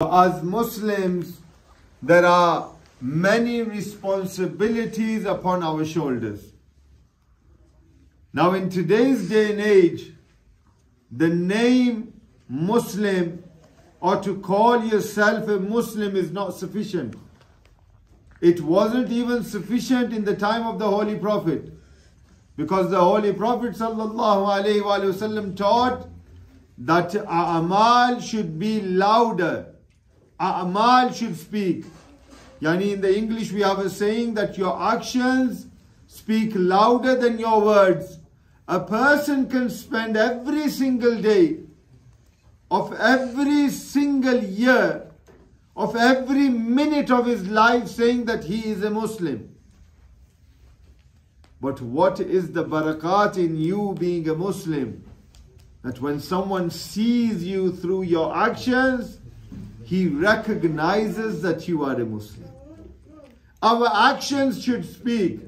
As Muslims, there are many responsibilities upon our shoulders. Now, in today's day and age, the name Muslim or to call yourself a Muslim is not sufficient. It wasn't even sufficient in the time of the Holy Prophet, because the Holy Prophet ﷺ taught that a'mal should be louder. A'mal should speak. Yani in the English we have a saying that your actions speak louder than your words. A person can spend every single day of every single year of every minute of his life saying that he is a Muslim. But what is the barakat in you being a Muslim? That when someone sees you through your actions, he recognizes that you are a Muslim. Our actions should speak.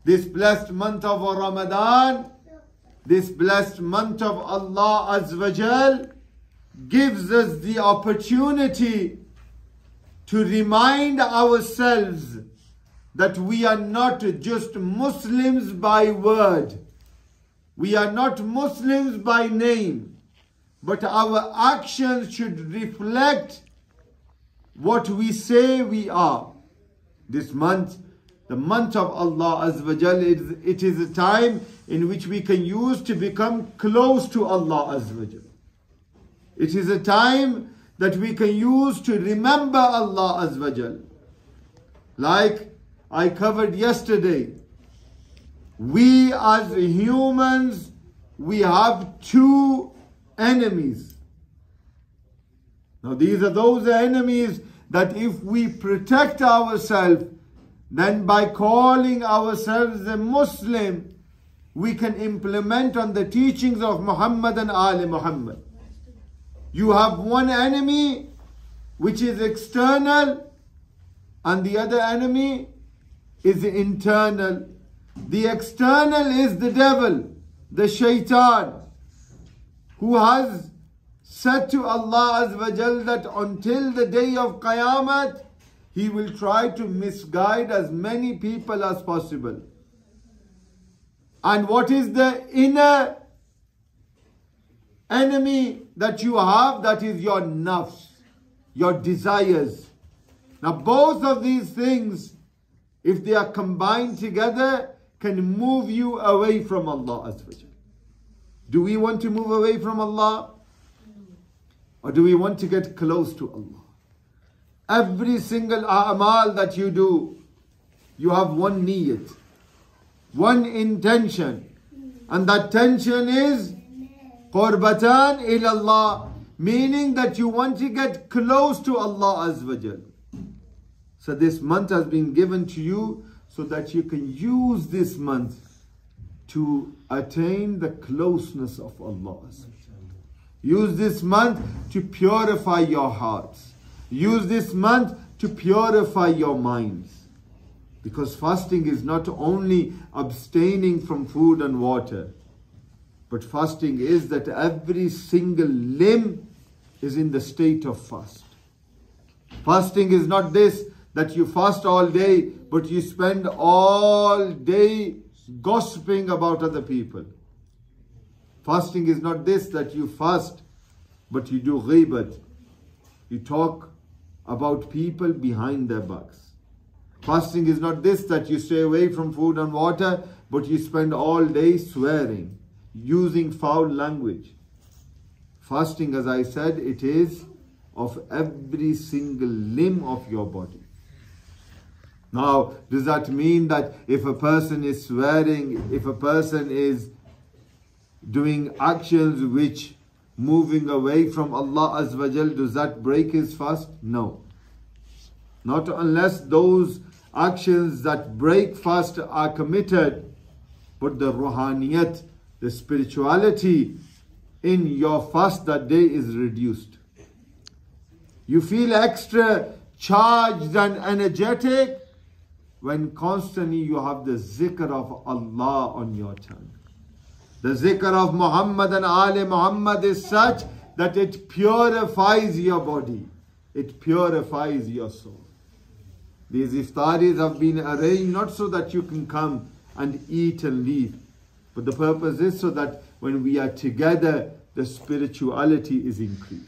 This blessed month of Ramadan, this blessed month of Allah Azza wa Jal, gives us the opportunity to remind ourselves that we are not just Muslims by word. We are not Muslims by name. But our actions should reflect what we say we are. This month, the month of Allah Azza wa Jal, it is a time in which we can use to become close to Allah Azza wa Jal. It is a time that we can use to remember Allah Azza wa Jal. Like I covered yesterday, we as humans, we have two enemies. Now these are those enemies that if we protect ourselves, then by calling ourselves a Muslim, we can implement on the teachings of Muhammad and Ali Muhammad. You have one enemy which is external, and the other enemy is internal. The external is the devil, the shaitan, who has said to Allah Azza wa Jal that until the day of Qiyamah, he will try to misguide as many people as possible. And what is the inner enemy that you have? That is your nafs, your desires. Now both of these things, if they are combined together, can move you away from Allah Azza wa Jal. Do we want to move away from Allah? Or do we want to get close to Allah? Every single a'mal that you do, you have one niyat, one intention. And that intention is qurbatan ilallah, meaning that you want to get close to Allah Azza wa Jal. So this month has been given to you so that you can use this month to attain the closeness of Allah. Use this month to purify your hearts. Use this month to purify your minds. Because fasting is not only abstaining from food and water, but fasting is that every single limb is in the state of fast. Fasting is not this, that you fast all day, but you spend all day gossiping about other people. Fasting is not this, that you fast, but you do ghibat. You talk about people behind their backs. Fasting is not this, that you stay away from food and water, but you spend all day swearing, using foul language. Fasting, as I said, it is of every single limb of your body. Now, does that mean that if a person is swearing, if a person is doing actions which moving away from Allah Azza wa Jal, does that break his fast? No. Not unless those actions that break fast are committed, but the ruhaniyat, the spirituality in your fast that day is reduced. You feel extra charged and energetic when constantly you have the zikr of Allah on your tongue. The zikr of Muhammad and Ali Muhammad is such that it purifies your body. it purifies your soul. These iftaris have been arranged not so that you can come and eat and leave, but the purpose is so that when we are together, the spirituality is increased.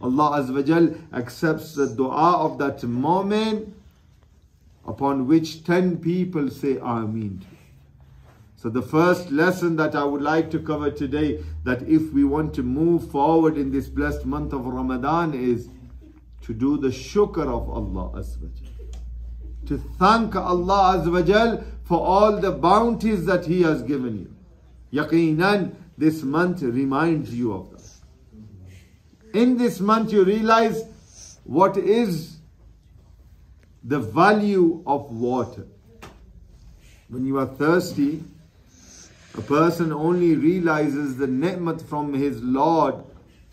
Allah Azza wa Jal accepts the dua of that moment upon which 10 people say Ameen. So the first lesson that I would like to cover today, that if we want to move forward in this blessed month of Ramadan, is to do the shukr of Allah Azza wa Jal. To thank Allah Azza wa Jal for all the bounties that He has given you. Yaqeenan, this month reminds you of that. In this month you realize what is the value of water. When you are thirsty, a person only realizes the ni'mat from his Lord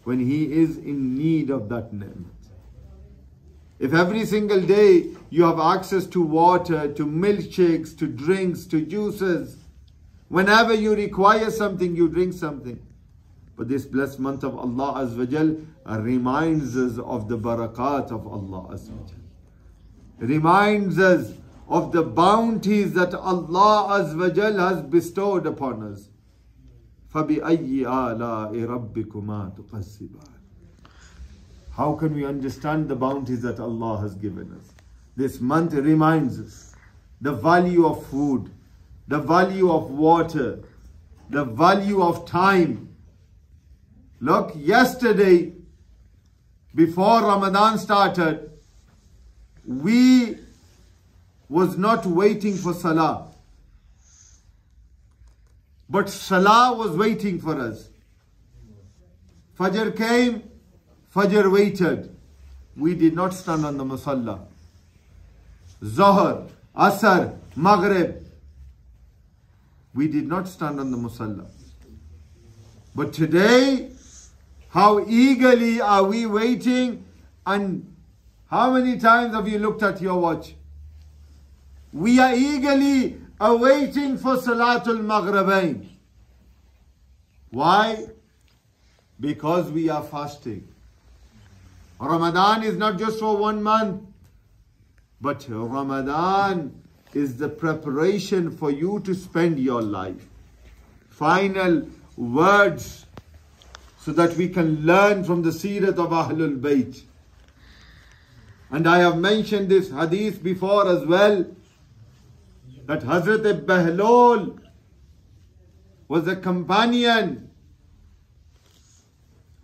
when he is in need of that ni'mat. If every single day you have access to water, to milkshakes, to drinks, to juices, whenever you require something, you drink something. But this blessed month of Allah Azza wa Jal reminds us of the barakat of Allah Azza wa Jal. Reminds us of the bounties that Allah Azza wa Jal has bestowed upon us. فَبِأَيِّ آلَاءِ رَبِّكُمَا تُقَسِّبَانِ. How can we understand the bounties that Allah has given us? This month reminds us the value of food, the value of water, the value of time. Look, yesterday, before Ramadan started, we was not waiting for Salah. But Salah was waiting for us. Fajr came, Fajr waited. We did not stand on the Musalla. Zohar, Asr, Maghrib. We did not stand on the Musalla. But today, how eagerly are we waiting, and how many times have you looked at your watch? We are eagerly awaiting for Salatul Maghribain. Why? Because we are fasting. Ramadan is not just for 1 month, but Ramadan is the preparation for you to spend your life. Final words so that we can learn from the seerat of Ahlul Bayt. And I have mentioned this hadith before as well, that Hazrat Bahlul was a companion,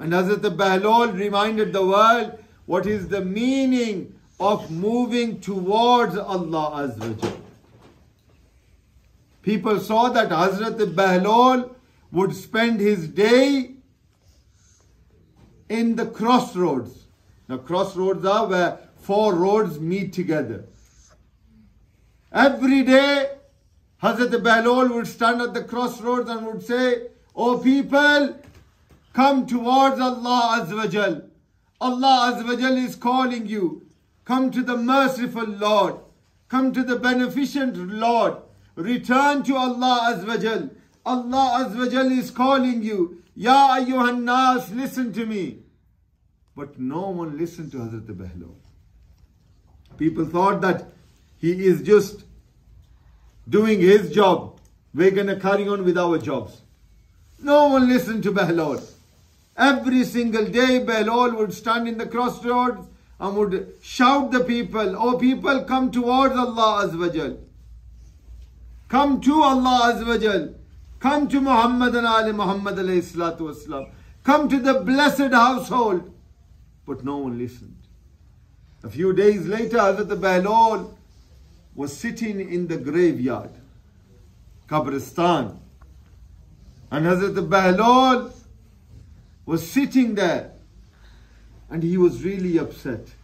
and Hazrat Bahlul reminded the world what is the meaning of moving towards Allah Azza wa Jal. People saw that Hazrat Bahlul would spend his day in the crossroads. Now crossroads are where 4 roads meet together. Every day Hazrat Bahlul would stand at the crossroads and would say, "O people, come towards Allah Azza wa Jal. Allah Azza wa Jal is calling you. Come to the merciful Lord. Come to the beneficent Lord. Return to Allah Azza wa Jal. Allah Azza wa Jal is calling you. Ya ayyuhan nas, listen to me." But no one listened to Hazrat Bahlul. People thought that he is just doing his job. We're going to carry on with our jobs. No one listened to Bahlul. Every single day Bahlul would stand in the crossroads and would shout the people, "Oh people, come towards Allah Azza wa Jal. Come to Allah Azza wa Jal. Come to Muhammad and Ali Muhammad alayhi salatu wasalam. Come to the blessed household." But no one listened. A few days later, Hazrat Bahlul was sitting in the graveyard, Qabristan. And Hazrat Bahlul was sitting there, and he was really upset.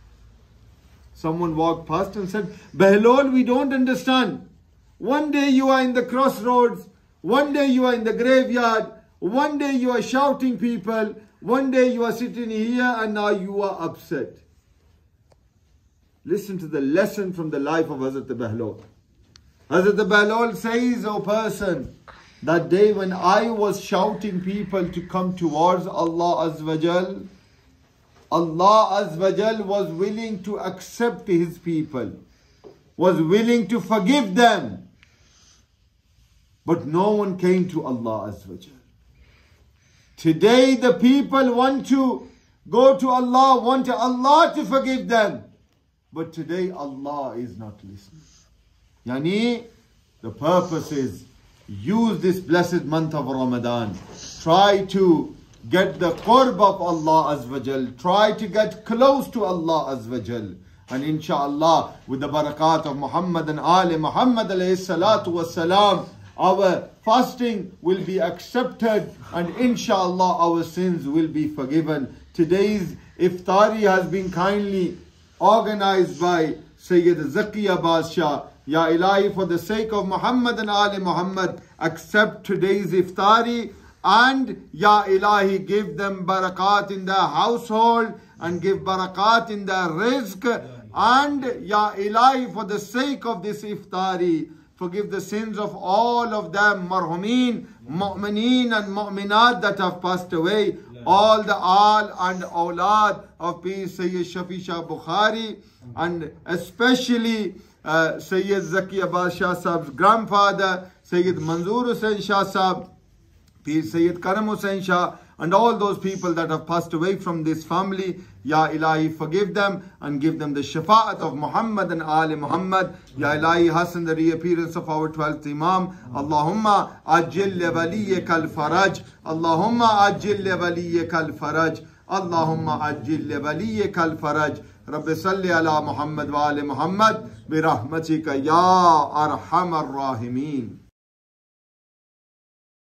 Someone walked past and said, "Bahlul, we don't understand. One day you are in the crossroads, one day you are in the graveyard, one day you are shouting people, one day you are sitting here, and now you are upset." Listen to the lesson from the life of Hazrat Bahlul. Hazrat Bahlul says, "O person, that day when I was shouting people to come towards Allah Azza wa Jal, Allah Azza wa Jal was willing to accept His people, was willing to forgive them. But no one came to Allah Azza wa Jal. Today the people want to go to Allah, want Allah to forgive them. But today Allah is not listening. Yani, the purpose is, use this blessed month of Ramadan. Try to get the qurb of Allah Azza wa Jal. Try to get close to Allah Azza wa Jal. And inshallah, with the barakat of Muhammad and Ali Muhammad alayhi salatu wasalam, our fasting will be accepted and inshallah our sins will be forgiven. Today's iftari has been kindly organized by Sayyid Zakiya Badshah. Ya Ilahi, for the sake of Muhammad and Ali Muhammad, accept today's iftari, and Ya Ilahi, give them barakat in their household and give barakat in their rizq. And Ya Ilahi, for the sake of this iftari, forgive the sins of all of them, marhumin, mu'mineen and mu'minat that have passed away. All the al and awlad of Peace Sayyid Shafi Shah Bukhari, and especially Sayyid Zakiya Badshah Sahib's grandfather, Sayyid Manzoor Hussain Shah Sahib, Peace Sayyid Karam Hussain Shah, and all those people that have passed away from this family. Ya Ilahi, forgive them and give them the shafa'at of Muhammad and Ali Muhammad. Ya Ilahi, hasten the reappearance of our 12th Imam. Allahumma ajil li waliyyika al-faraj. Allahumma ajil li waliyyika al-faraj. Allahumma ajil li waliyyika al-faraj. Rabbi salli ala Muhammad wa ali Muhammad bi rahmatika ya arhamar rahimin.